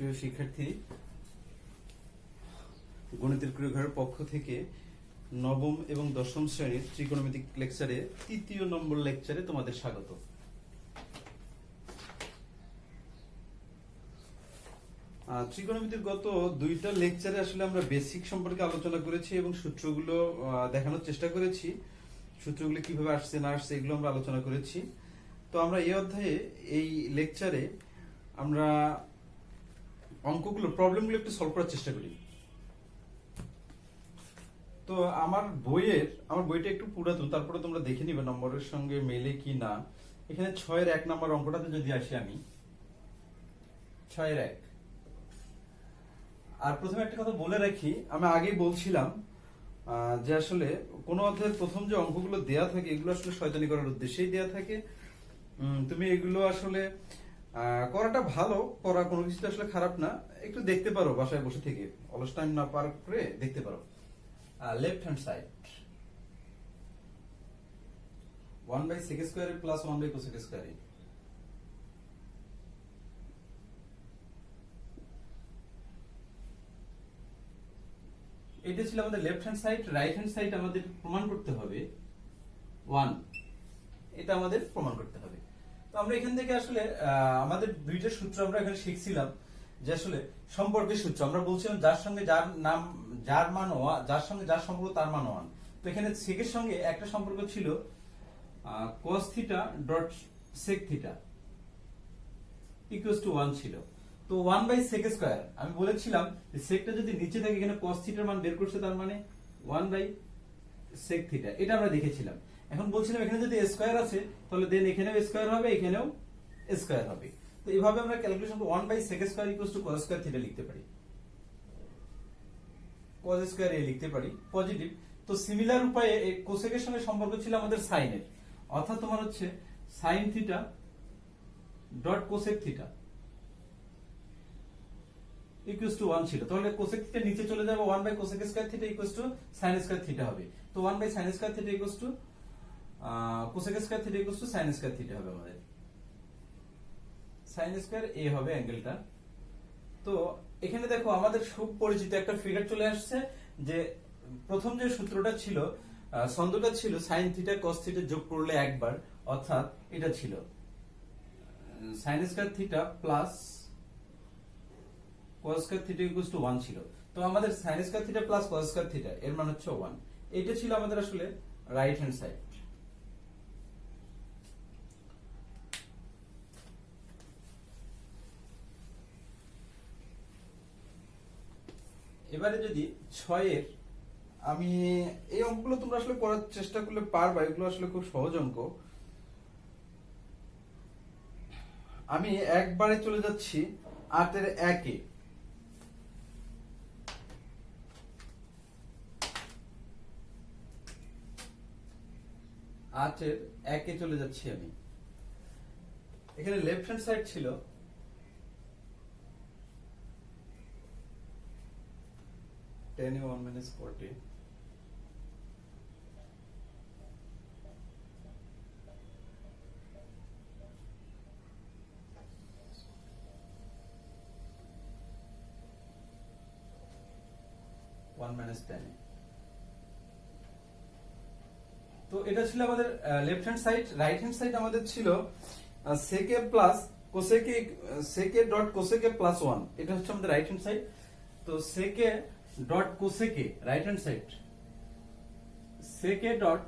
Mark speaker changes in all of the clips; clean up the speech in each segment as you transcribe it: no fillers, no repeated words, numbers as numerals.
Speaker 1: প্রিয় শিক্ষার্থী, গণিতের ক্রিয়াঘরের পক্ষ থেকে নবম এবং দশম শ্রেণীর ত্রিকোণমিতিক লেকচারে তৃতীয় নম্বর লেকচারে তোমাদের স্বাগত। ত্রিকোণমিতির গত দুইটা লেকচারে আসলে আমরা বেসিক সম্পর্কে আলোচনা করেছি এবং সূত্রগুলো দেখানোর চেষ্টা করেছি। সূত্রগুলো কিভাবে আসছে না আসছে এগুলো আমরা আলোচনা করেছি। তো আমরা এই অধ্যায়ে এই লেকচারে আমরা অঙ্কগুলো প্রবলেমগুলো একটু সলভ করার চেষ্টা করি। তো আমার বইটা একটু পুরাতন, তারপরে তোমরা দেখে নিবে নম্বরের সঙ্গে মেলে কি না। এখানে 6-এর 1 নম্বর অঙ্কটাতে যদি আসি, আমি 6-এর 1। আর প্রথমে একটা কথা বলে রাখি, আমি আগেই বলছিলাম যে আসলে কোন অধ্যায়ের প্রথম যে অঙ্কগুলো দেয়া থাকে এগুলো আসলে শয়তানি করার উদ্দেশ্যেই দেয়া থাকে। তুমি এগুলো আসলে করাটা ভালো, করা কোনো কিছু আসলে খারাপ না। একটু দেখতে পারো বাসায় বসে থেকে, অলস টাইম না পার করে দেখতে পারো। Left hand side 1/sec square plus 1/cosec square. এটা ছিল আমাদের left hand side. Right hand side আমাদের প্রমাণ করতে হবে 1, এটা আমাদের প্রমাণ করতে হবে। তো আমরা এখান থেকে আসলে আমাদের দুইটা সূত্র আমরা এখানে শিখছিলাম যে আসলে সম্পর্কের সূত্র। আমরা বলছিলাম যার সঙ্গে যার নাম, যার মান 1, যার সঙ্গে যার সম্পর্ক তার মান 1। তো এখানে সেকের সঙ্গে একটা সম্পর্ক ছিল cos θ dot sec θ equals to 1 ছিল। তো 1/sec স্কয়ার, আমি বলেছিলাম যে সেকটা যদি নিচে থাকে, এখানে cos θ এর মান বের করছে, তার মানে 1/sec θ, এটা আমরা দেখেছিলাম। এখন বলছিলাম এখানে যদি স্কয়ার আছে তাহলে দেন এখানেও স্কয়ার হবে, এখানেও স্কয়ার হবে। তো এইভাবে আমরা ক্যালকুলেশন করব 1/sec square equals to cos square θ লিখতে পারি, cos স্কয়ার a লিখতে পারি পজিটিভ। তো সিমিলার উপায়ে এই কোসেক এর সঙ্গে সম্পর্ক ছিল আমাদের sin এর, অর্থাৎ তোমার হচ্ছে sin θ dot cosec θ equals to 1 ছিল। তাহলে cosec θ নিচে চলে যাবে, 1/cosec square θ equals to sin square θ হবে। তো 1/sin square θ equals to cosec square θ equals to sin square θ হবে। আমাদের sin স্কয়ার a হবে অ্যাঙ্গেলটা। তো এখানে দেখো আমাদের খুব পরিচিত একটা ফিগার চলে আসছে, যে প্রথম যে সূত্রটা ছিল, ছন্দটা ছিল sin θ cos θ যোগ করলে একবার, অর্থাৎ এটা ছিল sin square θ plus cos square θ equals to 1 ছিল। তো আমাদের sin square θ plus cos square θ এর মান হচ্ছে 1। এটা ছিল আমাদের আসলে রাইট হ্যান্ড সাইড। এবারে যদি 6-এর, আমি এই অঙ্কগুলো তোমরা আসলে করার চেষ্টা করলে পারবা, এগুলো আসলে খুব সহজ অঙ্ক। আমি একবারে চলে যাচ্ছি 8-এর 1-এ। চলে যাচ্ছি আমি। এখানে লেফট হ্যান্ড সাইড ছিল 10a1 - 40 1 - 10। তো এটা ছিল আমাদের left hand side. Right hand side আমাদের ছিল sec a plus cosec a, sec a dot cosec a plus 1। এটা হচ্ছে আমাদের রাইট হ্যান্ড সাইড। তো sec a dot cosec a right hand side, sec a dot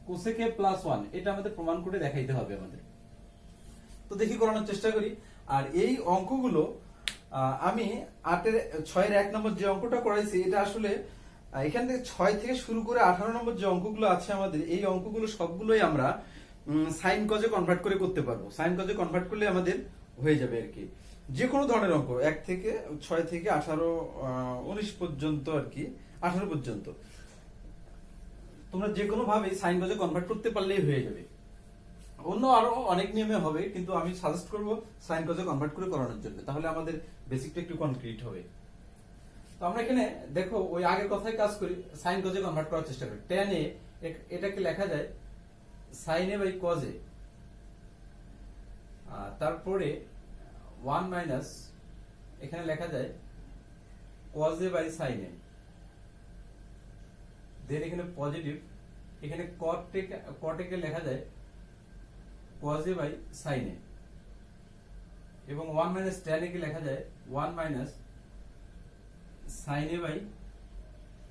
Speaker 1: cosec a plus 1, এটা আমাদের প্রমাণ করে দেখাইতে হবে আমাদের। তো দেখি করানোর চেষ্টা করি। আর এই অঙ্কগুলো আমি 6-এর 1 নম্বর যে অঙ্কটা করাইছি, এটা আসলে এখান থেকে 6 থেকে শুরু করে 18 নম্বর যে অঙ্কগুলো আছে আমাদের, এই অঙ্কগুলো সবগুলোই আমরা সাইন কজে কনভার্ট করে করতে পারবো। সাইন কজে কনভার্ট করলে আমাদের হয়ে যাবে আর কি। যে কোনো ধরনের অঙ্ক 1 থেকে 6 থেকে 18 19 পর্যন্ত আর কি, 18 পর্যন্ত তোমরা যে কোনো ভাবে সাইন কজে কনভার্ট করতে পারলেই হয়ে যাবে। অন্য আরো অনেক নিয়মে হবে, কিন্তু আমি সাজেস্ট করব সাইন কজে কনভার্ট করে করানোর জন্য, তাহলে আমাদের বেসিকটা একটু কনক্রিট হবে। তো আমরা এখানে দেখো ওই আগের কথায় কাজ করি, সাইন কজে কনভার্ট করার চেষ্টা করি। tan a এটাকে লেখা যায় sin a by cos a, তারপরে 1 মাইনাস এখানে লেখা যায় cos a by sin a, then এখানে পজিটিভ, এখানে cot a কে লেখা যায় cos a by sin a, এবং 1 মাইনাস tan a কে লেখা যায় 1 minus sin a by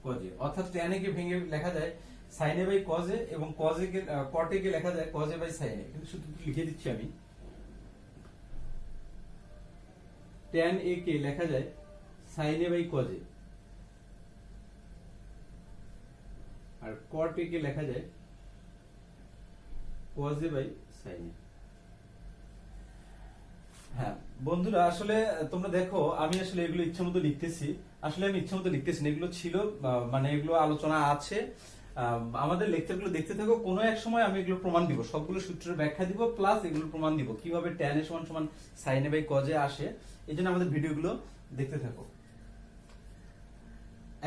Speaker 1: cos a, অর্থাৎ tan a কে ভেঙে লেখা যায় sin a by cos a, এবং cos a কে cot a কে লেখা যায় cos a by sin a। কিন্তু শুধু লিখে দিচ্ছি আমি, tan a কে লেখা যায় sin a by cos a, আর cot a কে লেখা যায় cos a by sin a। হ্যাঁ বন্ধুরা, আসলে তোমরা দেখো আমি আসলে এগুলো ইচ্ছা মতো লিখতেছি, আসলে আমি ইচ্ছা মতো লিখতেছি না, এগুলো ছিল মানে এগুলো আলোচনা আছে, আমাদের লেকচারগুলো দেখতে থাকো, কোনো এক সময় আমি এগুলো প্রমাণ দিব, সবগুলো সূত্রের ব্যাখ্যা দিব, প্লাস এগুলো প্রমাণ দিব কিভাবে tan a সমান সমান sin a by cos a আসে, এই জন্য আমাদের ভিডিওগুলো দেখতে থাকো।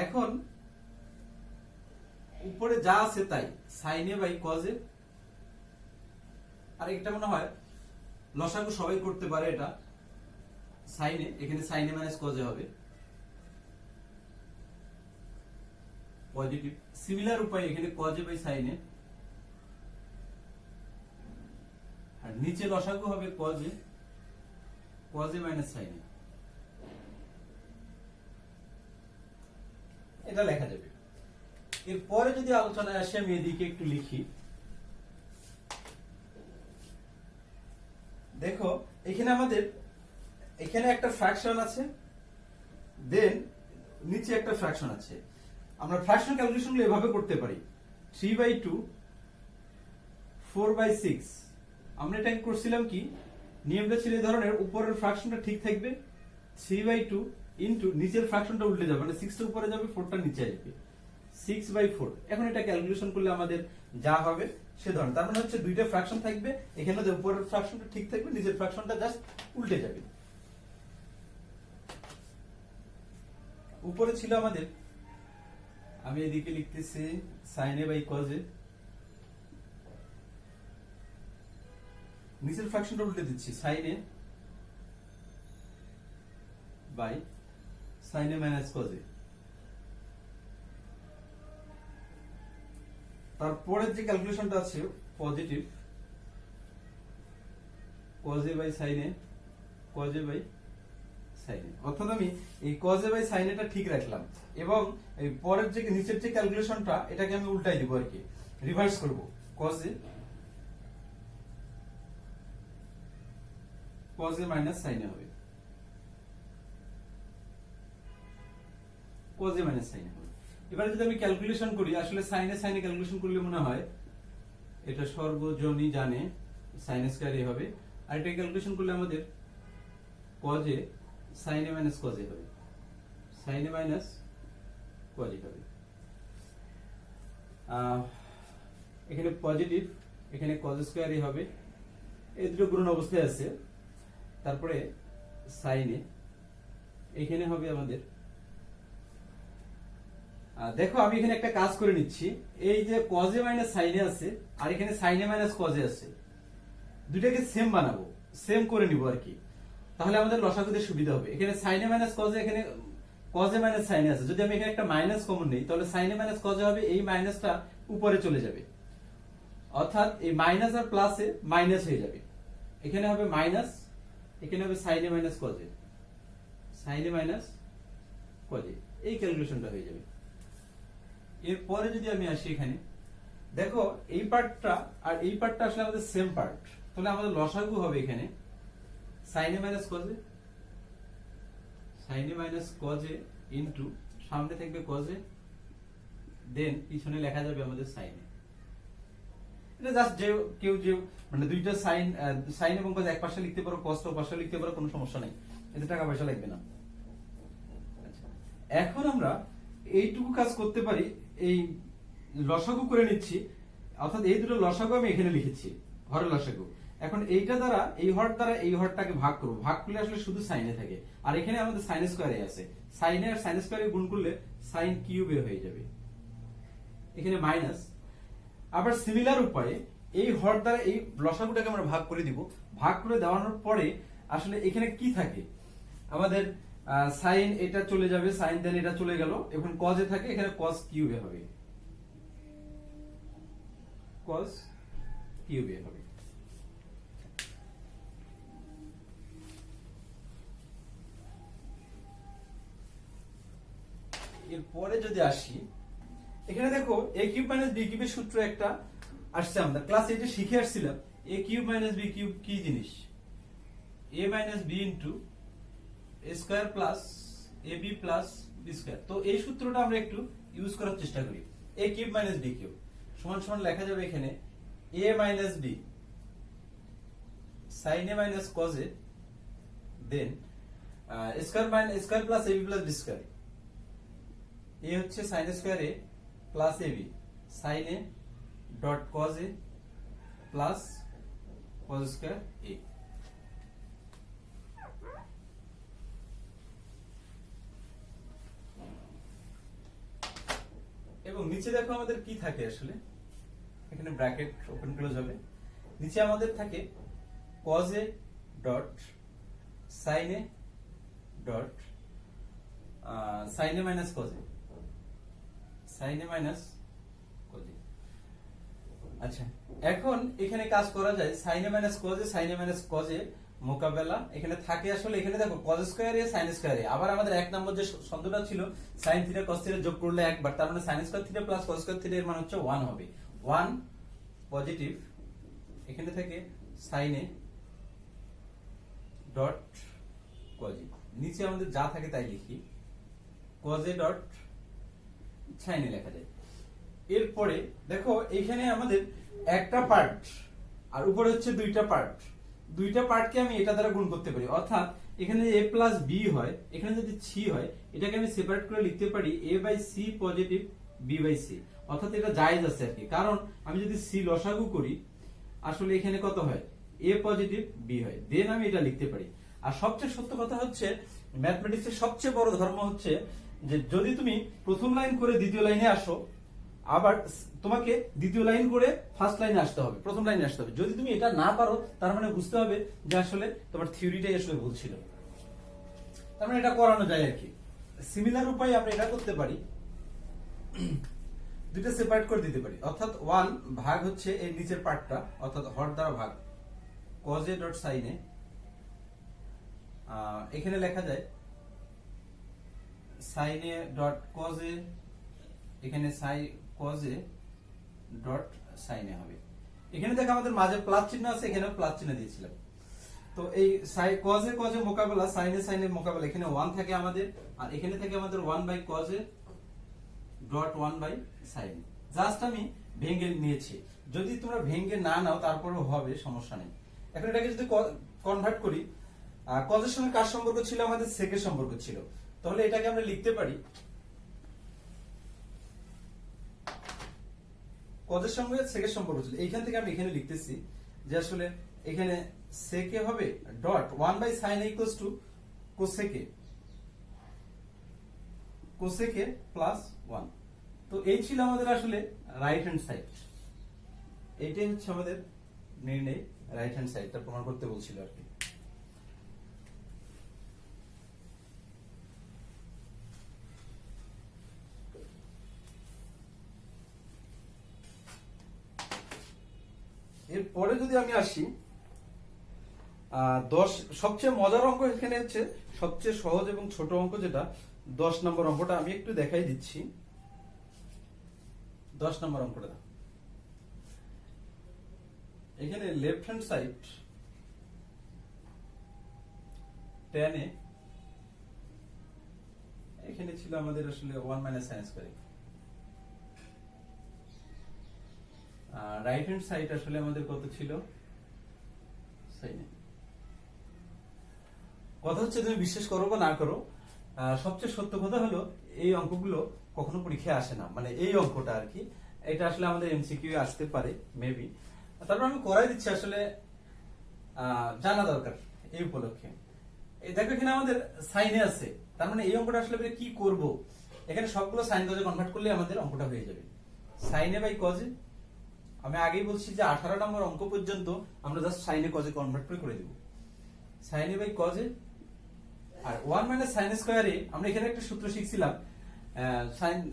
Speaker 1: এখন উপরে যা আছে তাই sin a by cos a, আর এটা মনে হয় লসাগু সবাই করতে পারে, এটা sin a, এখানে sin a minus cos a হবে পজিটিভ, সিমিলার উপায় এখানে cos a by sin a, আর নিচে লসাগু হবে cos a minus sin a, এটা লেখা যাবে। এরপরে যদি আলোচনায় আসে আমি এদিকে একটু লিখি, দেখো এখানে আমাদের এখানে একটা ফ্র্যাকশন আছে, দেন নিচে একটা ফ্র্যাকশন আছে, আমরা ফ্র্যাকশন ক্যালকুলেশনগুলো এভাবে করতে পারি 3/2 4/6, আমরা এটা করছিলাম কি, নিয়মটা ছিল এই ধরনের, উপরের ফ্র্যাকশনটা ঠিক থাকবে 3/2 ইনটু নিচের ফ্র্যাকশনটা উল্টে যাবে, মানে 6টা উপরে যাবে 4টা নিচে আসবে 6/4। এখন এটা ক্যালকুলেশন করলে আমাদের যা হবে সে ধরনের, তার মানে হচ্ছে দুইটা ফ্র্যাকশন থাকবে, এখানে উপরের ফ্র্যাকশনটা ঠিক থাকবে, নিচের ফ্র্যাকশনটা জাস্ট উল্টে যাবে। উপরে ছিল আমাদের, আমি এদিকে লিখতেছি sin a by cos a, নিচের ফ্র্যাকশনটা উল্টে দিচ্ছি sin a by sin a minus cos a। তারপরে যে ক্যালকুলেশনটা আছে positive cos a by sin a, cos a by sin a, অর্থাৎ আমি এই cos a by sin a টা ঠিক রাখলাম, এবং এই পরের যে নিচের যে ক্যালকুলেশনটা এটাকে আমি উল্টাই দিব আর কি, রিভার্স করব, cos a minus sin a হবে, cos a minus sin a হবে। এবারে যদি আমি ক্যালকুলেশন করি, আসলে sin a ক্যালকুলেশন করলে মনে হয় এটা সর্বজনই জানে sin a স্কয়ার a হবে, আর এটা ক্যালকুলেশন করলে আমাদের cos a sin a minus cos a হবে, sin a minus cos a হবে। এখানে পজিটিভ, এখানে cos স্কয়ার a হবে, এই দুটো গুণন অবস্থায় আছে, তারপরে sin a এখানে হবে আমাদের, দেখো আমি এখানে একটা কাজ করে নিচ্ছি, এই যে cos a minus sin a আছে, আর এখানে sin a minus cos a আছে, দুইটাকে সেম বানাবো, সেম করে নিব আর কি, তাহলে আমাদের লসাগুতে সুবিধা হবে। এখানে sin a minus cos a, এখানে cos a minus sin a আছে, যদি আমি এখানে একটা মাইনাস কমন নেই তাহলে sin a minus cos a হবে, এই মাইনাসটা উপরে চলে যাবে, অর্থাৎ এই মাইনাস আর প্লাসে মাইনাস হয়ে যাবে, এখানে হবে মাইনাস, এখানে হবে sin a minus cos a, sin a minus cos a, এই ক্যালকুলেশনটা হয়ে যাবে। এরপরে যদি আমি আসি এখানে, দেখো এই পার্টটা আর এই পার্টটা আসলে আমাদের সেম পার্ট, তাহলে আমাদের লসাগু হবে এখানে sin a minus cos a, sin a minus cos a into সামনে থাকবে cos a, দেন পিছনে লেখা যাবে আমাদের sin a। এটা জাস্ট যে কেউ যে মানে দুইটা sin এবং cos এক পাশে লিখতে পারো, cos ও পাশে লিখতে পারো, কোনো সমস্যা নাই, এতে টাকা পয়সা লাগবে না। আচ্ছা, এখন আমরা এইটুকু কাজ করতে পারি, এই লসাগু করে নিচ্ছি, অর্থাৎ এই দুটো লসাগু আমি এখানে লিখেছি, হরের লসাগু। এখন এইটা দ্বারা এই হর দ্বারা এই হরটাকে ভাগ করব, ভাগ করলে আসলে শুধু sin a থাকে, আর এখানে আমাদের sin স্কয়ার a আছে, sin a আর sin স্কয়ার a গুণ করলে sin কিউব a হয়ে যাবে, এখানে মাইনাস। আবার সিমিলার উপায়ে এই হর দ্বারা এই লসাগুটাকে আমরা ভাগ করে দিব, ভাগ করে দেওয়ানোর পরে আসলে এখানে কি থাকে আমাদের সাইন এটা চলে যাবে, সাইন দেন এটা চলে গেল, এখন কজে থাকে এখানে কজ কিউবে হবে, কজ কিউবে হবে। এরপরে যদি আসি এখানে দেখো এ কিউব মাইনাস বি কিউবের সূত্র একটা আসছে, আমরা ক্লাস 8 এ শিখে আসছিলাম A cube minus B cube কি জিনিস, A minus B into A square plus A B plus B square. তো এই সূত্রটা আমরা একটু ইউজ করার চেষ্টা করি। A cube minus B cube সমান সমান লেখা যাবে এখানে A minus B sine A minus cos A then square plus A B plus B square. A হচ্ছে sine square A plus A B sine A dot cos A plus cos square এ। এবং নিচে দেখো আমাদের কি থাকে আসলে, এখানে bracket open close হবে, নিচে আমাদের থাকে cos a dot sine A dot sine A minus cos a, sine A minus cos a. আচ্ছা এখন এখানে কাজ করা যায় sine A minus cos a, sine A minus cos a মোকাবেলা এখানে থাকে আসলে, এখানে দেখো cos square a sine square a, আবার আমাদের এক নম্বর যে ছন্দটা ছিল সাইন থিটা কস থিটা যোগ করলে একবার, তার মানে sine square theta plus cos square theta এর মান হচ্ছে 1 হবে, 1 পজিটিভ এখানে থেকে sine A dot cos a, নিচে আমাদের যা থাকে তাই লিখি cos a dot sine a লেখা যায়। এরপরে দেখো এখানে আমাদের একটা পার্ট আর উপরে হচ্ছে দুইটা পার্ট, দুইটা পার্টকে আমি এটা দ্বারা গুণ করতে পারি, অর্থাৎ এখানে এ প্লাস বি হয়, এখানে যদি সি হয় এটাকে আমি সেপারেট করে লিখতে পারি A by C positive B by C, অর্থাৎ এটা জায়েজ আছে আর কি, কারণ আমি যদি সি লসাগু করি আসলে এখানে কত হয় এ পজিটিভ বি হয়, দেন আমি এটা লিখতে পারি। আর সবচেয়ে সত্য কথা হচ্ছে ম্যাথমেটিক্সের সবচেয়ে বড় ধর্ম হচ্ছে যে যদি তুমি প্রথম লাইন করে দ্বিতীয় লাইনে আসো আবার তোমাকে দ্বিতীয় লাইন করে ফার্স্ট লাইনে আসতে হবে, প্রথম লাইনে আসতে হবে। যদি তুমি এটা না পারো তার মানে বুঝতে হবে যে আসলে তোমার থিওরিটাই আসলে ভুল ছিল। তার মানে এটা করানো যায় আর কি। সিমিলার উপায়ে আমরা এটা করতে পারি, দুটো সেপারেট করে দিতে পারি, অর্থাৎ 1 ভাগ হচ্ছে এই নিচের পার্টটা, অর্থাৎ হর দ্বারা ভাগ cos a dot sin a, এখানে লেখা যায় sin a dot cos a, এখানে cos a dot sin a হবে। এখানে দেখো আমাদের মাঝে প্লাস চিহ্ন আছে, এখানেও প্লাস চিহ্ন দিয়েছিলাম। তো এই cos a মোকাবেলা sin a মোকাবেলা এখানে 1 থাকে আমাদের, আর এখানে থাকে আমাদের 1 by cos a dot 1 by sin a। Just আমি ভেঙে নিয়েছি, যদি তোমরা ভেঙে না নাও তারপরেও হবে, সমস্যা নেই। এখন এটাকে যদি কনভার্ট করি, cos এর সঙ্গে কার সম্পর্ক ছিল আমাদের sec এর সম্পর্ক ছিল, তাহলে এটাকে আমরা লিখতে পারি cos এর সঙ্গে sec এর সম্পর্ক ছিল, এইখান থেকে আমি এখানে লিখতেছি যে আসলে এখানে sec a হবে dot 1 by sin a equals to cosec a, cosec a plus 1। তো এই ছিল আমাদের আসলে রাইট হ্যান্ড সাইড, এইটাই হচ্ছে আমাদের নির্ণয় রাইট হ্যান্ড সাইডটা প্রমাণ করতে বলছিল আর কি। এরপরে যদি আমি আসি 10, সবচেয়ে মজার অঙ্ক এখানে হচ্ছে সবচেয়ে সহজ এবং ছোট অঙ্ক যেটা 10 নম্বর অঙ্কটা আমি একটু দেখাই দিচ্ছি। 10 নম্বর অঙ্কটা এখানে left hand side tan a, এখানে ছিল আমাদের আসলে 1 minus sin square, right hand side আসলে আমাদের কত ছিল sin a। কথা হচ্ছে তুমি বিশ্বাস করো বা না করো, সবচেয়ে সত্য কথা হলো এই অঙ্কগুলো কখনো পরীক্ষায় আসে না, মানে এই অঙ্কটা আর কি, এটা আসলে আমাদের এমসিকিউ আসতে পারে মেবি। তারপর আমি করাই দিচ্ছি, আসলে জানা দরকার এই উপলক্ষে। এই দেখো এখানে আমাদের সাইনে আছে, তার মানে এই অঙ্কটা আসলে কি করব, এখানে সবগুলো সাইন কজে কনভার্ট করলে আমাদের অঙ্কটা হয়ে যাবে সাইনে বাই কজে। আমি আগেই বলছি যে 18 নম্বর অঙ্ক পর্যন্ত আমরা জাস্ট সাইনে কজে কনভার্ট করে দেব। Sine A by cos A, আর 1 মাইনাস সাইন স্কয়ার এ আমরা এখানে একটা সূত্র শিখছিলাম,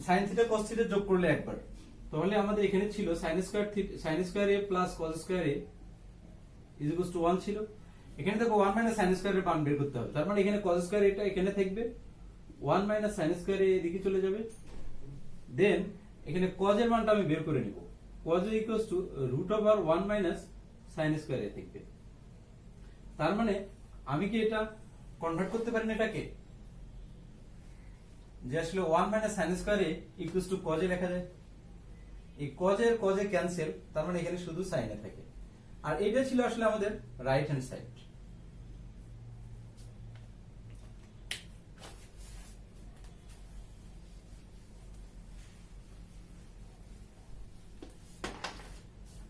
Speaker 1: সাইন থিটা কস থিটা যোগ করলে একবার, তাহলে আমাদের এখানে ছিল sine square A plus cos square A is equals to 1 ছিল। এখানে দেখো 1 মাইনাস সাইন স্কয়ার এর মান বের করতে হবে, তার মানে এখানে কজ স্কয়ার এটা এখানে থাকবে, 1 মাইনাস সাইন স্কয়ার এ এদিকে চলে যাবে। দেন এখানে কজ এর মানটা আমি বের করে নিব, cos A equals to root over 1 minus sine square A থাকবে। তার মানে আমি কি এটা কনভার্ট করতে পারি না এটাকে, যে আসলে 1 মাইনাস সাইন স্কয়ার এ ইকুয়ালস টু কজ এ লেখা যায়। এই কজ এ ক্যান্সেল, তার মানে এখানে শুধু সাইন এ থাকে। আর এটা ছিল আসলে আমাদের রাইট হ্যান্ড সাইড।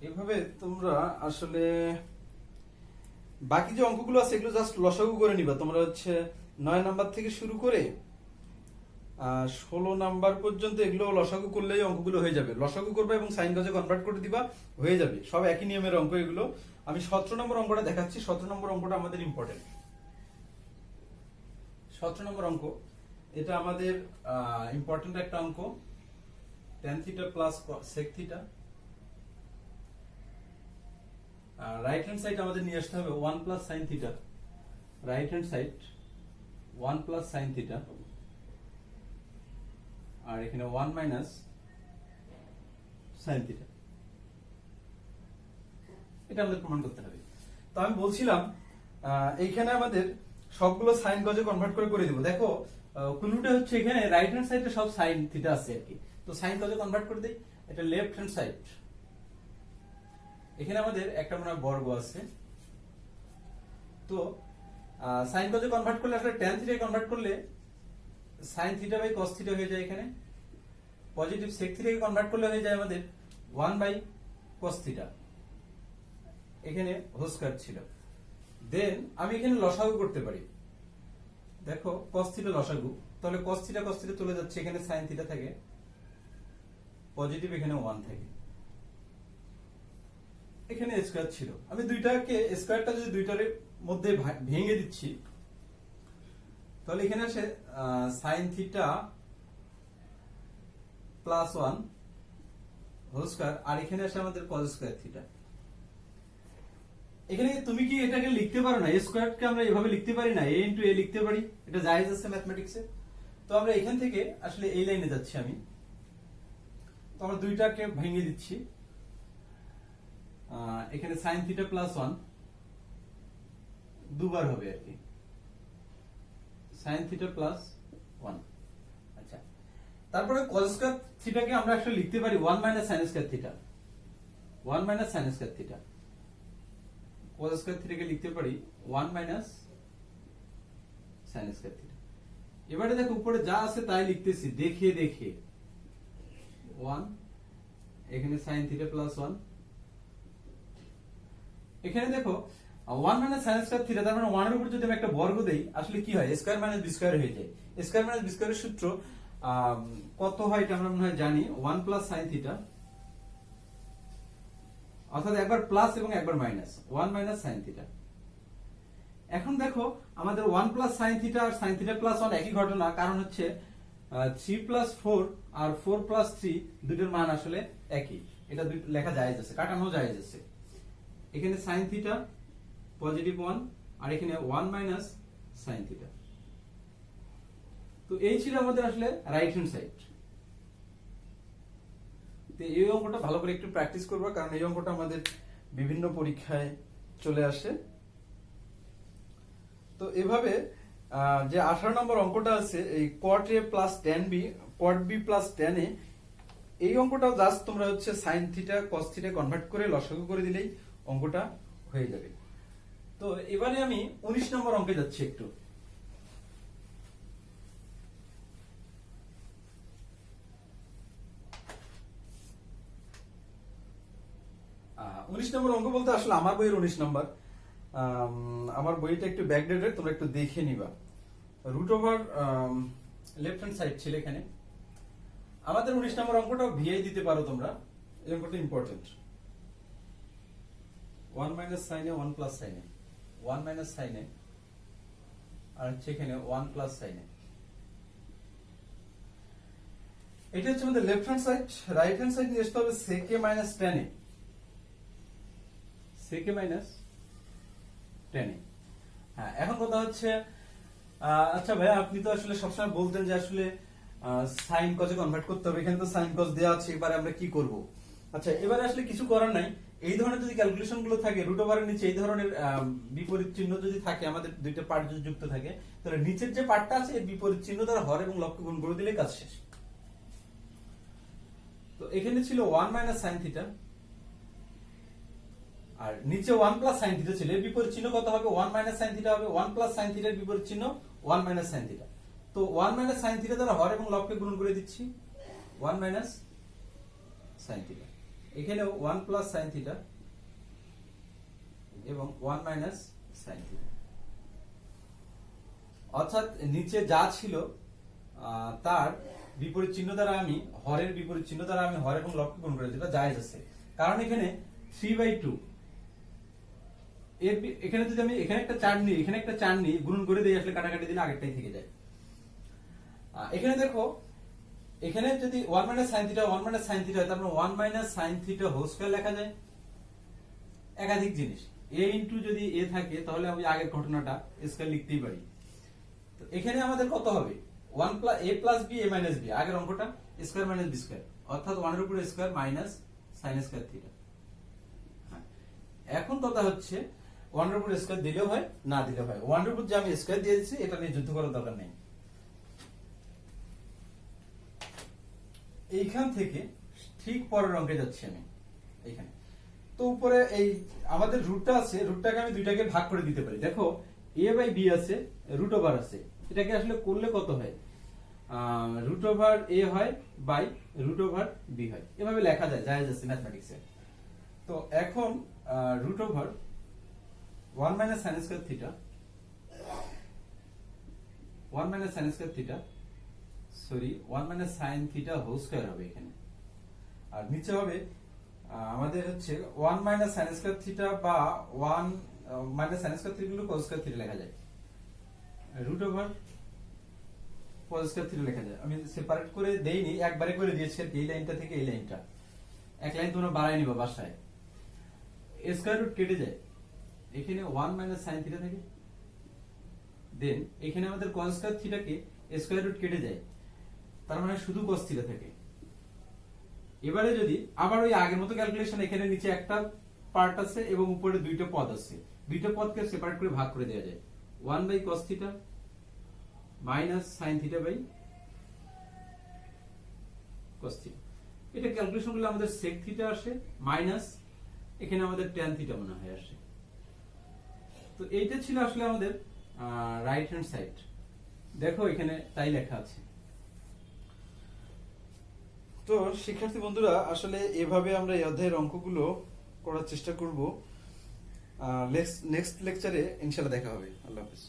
Speaker 1: এভাবে তোমরা আসলে বাকি যে অঙ্কগুলো আছে এগুলো জাস্ট লসাগু করে নিবা। তোমরা হচ্ছে 9 নাম্বার থেকে শুরু করে 16 নাম্বার পর্যন্ত এগুলো লসাগু করলেই অঙ্কগুলো হয়ে যাবে। লসাগু করবে এবং সাইন গজে কনভার্ট করে দিবা, হয়ে যাবে। সব একই নিয়মের অঙ্ক এগুলো। আমি 17 নম্বর অঙ্কটা দেখাচ্ছি। 17 নম্বর অঙ্কটা আমাদের ইম্পর্টেন্ট। 17 নম্বর অঙ্ক, এটা আমাদের ইম্পর্টেন্ট একটা অঙ্ক। tan theta plus sec theta, right hand side আমাদের নিয়ে আসতে হবে 1 plus sine theta, right hand side 1 plus sine theta, আর এখানে 1 মাইনাস সাইন থিটা। এটা আমাদের প্রমাণ করতে হবে। তো আমি বলছিলাম এইখানে আমাদের সবগুলো সাইন গজে কনভার্ট করে দিব। দেখো ক্লুটা হচ্ছে এখানে রাইট হ্যান্ড সাইডে সব সাইন থিটা আছে আর কি। তো সাইন গজে কনভার্ট করে দেই। এটা লেফট হ্যান্ড সাইড, এখানে আমাদের একটা মনে হয় বর্গ আছে। তো সাইন গজে কনভার্ট করলে আসলে tan থিটা কনভার্ট করলে sin theta by cos theta হয়ে যায়। এখানে পজিটিভ sec থিটাকে কনভার্ট করলে হয়ে যায় আমাদের 1 বাই cos থিটা, এখানে হোল স্কয়ার ছিল। দেন আমি এখানে লসাগু করতে পারি। দেখো cos থিটা লসাগু, তাহলে cos থিটা চলে যাচ্ছে, এখানে sin থিটা থাকে পজিটিভ, এখানে 1 থাকে, এখানে স্কয়ার ছিল। আমি দুইটাকে স্কয়ারটা যদি দুইটার মধ্যে ভেঙে দিচ্ছি, তাহলে এখানে আসে sin theta plus 1 whole square, আর এখানে আসে আমাদের cos স্কয়ার থিটা। এখানে তুমি কি এটাকে লিখতে পারো না, a স্কয়ারকে আমরা এভাবে লিখতে পারি না, a ইনটু a লিখতে পারি, এটা জায়েজ আছে ম্যাথমেটিক্সে। তো আমরা এখান থেকে আসলে এই লাইনে যাচ্ছি আমি। তো আমরা দুইটাকে ভেঙে দিচ্ছি, এখানে sin থিটা প্লাস 1 দুবার হবে আর কি, sin থিটা প্লাস 1। আচ্ছা, তারপরে cos স্কয়ার থিটাকে আমরা আসলে লিখতে পারি 1 minus sin square theta, 1 minus sin square theta. cos square থিটাকে লিখতে পারি 1 মাইনাস sin স্কয়ার থিটা। এবারে দেখো উপরে যা আছে তাই লিখতেছি দেখে দেখে। 1, এখানে sin থিটা প্লাস 1, এখানে দেখো 1 মাইনাস sin স্কয়ার থিটা, তার মানে 1 এর উপর যদি আমি একটা বর্গ দেই আসলে কি হয়, স্কয়ার মাইনাস বি স্কয়ার হয়ে যায়। স্কয়ার মাইনাস বি স্কয়ারের সূত্র কত হয় এটা আমরা মনে হয় জানি, 1 প্লাস sin থিটা, অর্থাৎ একবার প্লাস এবং একবার মাইনাস, 1 মাইনাস sin থিটা। এখন দেখো আমাদের 1 প্লাস sin থিটা আর sin থিটা প্লাস 1 একই ঘটনা, কারণ হচ্ছে 3 প্লাস 4 আর 4 প্লাস 3 দুটোর মান আসলে একই। এটা লেখা জায়েজ আছে, কাটানো জায়েজ আছে। এখানে sin থিটা পজিটিভ 1 আর এখানে 1 মাইনাস sin থিটা। তো এই ছিল আমাদের আসলে রাইট হ্যান্ড সাইড। তো এই অঙ্কটা ভালো করে একটু প্র্যাকটিস করবা, কারণ এই অঙ্কটা আমাদের বিভিন্ন পরীক্ষায় চলে আসে। তো এভাবে যে 18 নম্বর অঙ্কটা আছে, এই cot a plus tan b, cot b plus tan a, এই অঙ্কটাও জাস্ট তোমরা হচ্ছে sin theta cos theta convert করে লসাগু করে দিলেই অঙ্কটা হয়ে যাবে। তো এবারে আমি 19 নম্বর অঙ্কে যাচ্ছি একটু। 19 নম্বর অঙ্ক বলতে আসলে আমার বইয়ের 19 নম্বর। আমার বইটা একটু ব্যাকডেটেড, তোমরা একটু দেখে নিবা। Root over left hand side ছিল এখানে। আমাদের 19 নম্বর অঙ্কটাও ভিআই দিতে পারো তোমরা, এই অঙ্কটা ইম্পর্টেন্ট। 1 মাইনাস সাইন এ 1 প্লাস সাইন এ, 1 মাইনাস সাইন এ আর হচ্ছে এখানে 1 প্লাস সাইনে। এটা হচ্ছে আমাদের left hand side. Right hand side নিয়ে আসতে হবে সেকে মাইনাস টেনে, সেকে মাইনাস টেনে। হ্যাঁ, এখন কথা হচ্ছে আচ্ছা ভাই, আপনি তো আসলে সবসময় বলতেন যে আসলে সাইন কজে কনভার্ট করতে হবে, এখানে তো সাইন কজ দেওয়া আছে, এবারে আমরা কি করব? আচ্ছা, এবারে আসলে কিছু করার নাই। এই ধরনের যদি ক্যালকুলেশন গুলো থাকে, রুট ওভারের নিচে এই ধরনের বিপরীত চিহ্ন যদি থাকে, আমাদের দুইটা পার্ট যদি যুক্ত থাকে, তাহলে নিচের যে পার্টটা আছে এর বিপরীত চিহ্ন দ্বারা হর এবং লবকে গুণ করে দিলে কাজ শেষ। তো এখানে ছিল 1 মাইনাস সাইন থিটা, আর নিচে 1 প্লাস সাইন থিটা ছিল। এর বিপরীত চিহ্ন কত হবে? 1 মাইনাস সাইন থিটা হবে। 1 প্লাস সাইন থিটার বিপরীত চিহ্ন 1 মাইনাস সাইন থিটা। তো 1 মাইনাস সাইন থিটা দ্বারা হর এবং লবকে গুণ করে দিচ্ছি, 1 মাইনাস সাইন থিটা। এখানেও 1 প্লাস সাইন থিটা এবং 1 মাইনাস সাইন থিটা। অর্থাৎ নিচে যা ছিল তার বিপরীত চিহ্ন দ্বারা আমি হরের বিপরীত চিহ্ন দ্বারা আমি হর এবং লবকে গুণ করে, যেটা জায়েজ আছে। কারণ এখানে 3/2 এখানে যদি আমি এখানে একটা 4 নিই, এখানে একটা 4 নিই, গুণ করে দিই, আসলে কাটাকাটি দিলে আগেরটাই থেকে যায়। এখানে দেখো, এখানে যদি 1 minus sine theta 1 minus sine theta হয়, তার মানে 1 minus sine theta whole square লেখা যায়। একাধিক জিনিস, a ইনটু যদি a থাকে তাহলে আমি আগের ঘটনাটা স্কয়ার লিখতেই পারি। তো এখানে আমাদের কত হবে? 1 plus a plus b a minus b, আগের অঙ্কটা স্কয়ার মাইনাস b স্কয়ার, অর্থাৎ 1 এর উপর square minus sine square theta. এখন কথা হচ্ছে 1 এর উপর স্কয়ার দিলেও হয়, না দিলেও হয়। 1 এর উপর যে আমি স্কয়ার দিয়ে দিয়েছি, এটা নিয়ে যুদ্ধ করার দরকার নেই। এইখান থেকে ঠিক পরের অঙ্কে যাচ্ছি আমি এইখানে। তো উপরে এই আমাদের রুটটা আছে, রুটটাকে আমি দুইটাকে ভাগ করে দিতে পারি। দেখো, a বাই b আছে, রুট ওভার আছে, এটাকে আসলে করলে কত হয়? রুট ওভার a হয় বাই রুট ওভার b হয়, এভাবে লেখা যায়, জায়েজ আছে ম্যাথমেটিক্সে। তো এখন root over 1 minus sine square theta, 1 minus sine square theta, sorry 1 minus sine theta whole square হবে এখানে। আর নিচে হবে আমাদের হচ্ছে 1 মাইনাস সাইন স্কয়ার থিটা বা 1 মাইনাস সাইন স্কয়ার থিটা গুলো cos স্কয়ার থিটা লেখা যায়, root over cos square theta লেখা যায়। আমি সেপারেট করে দেইনি, একবারে করে দিয়েছি আর কি, এই লাইনটা থেকে এই লাইনটা এক লাইন তোমরা বাড়াই নিবা বাসায়। স্কয়ার রুট কেটে যায়, এখানে 1 মাইনাস সাইন থিটা থাকে, দেন এখানে আমাদের cos স্কয়ার থিটাকে স্কয়ার রুট কেটে যায়, তার মানে শুধু cos থিটা থাকে। এবারে যদি আবার ওই আগের মতো ক্যালকুলেশন, এখানে নিচে একটা পার্ট আছে এবং উপরে দুইটা পদ আছে, দুইটা পদকে সেপারেট করে ভাগ করে দেওয়া যায়। 1 by cos theta minus sin theta by cos theta. এটা ক্যালকুলেশন করলে আমাদের sec থিটা আসে, মাইনাস এখানে আমাদের tan থিটা মনে হয় আসে। তো এইটা ছিল আসলে আমাদের রাইট হ্যান্ড সাইড। দেখো এখানে তাই লেখা আছে। তো শিক্ষার্থী বন্ধুরা, আসলে এভাবে আমরা এই অধ্যায়ের অঙ্কগুলো করার চেষ্টা করব। নেক্সট লেকচারে ইনশাআল্লাহ দেখা হবে। আল্লাহ হাফেজ।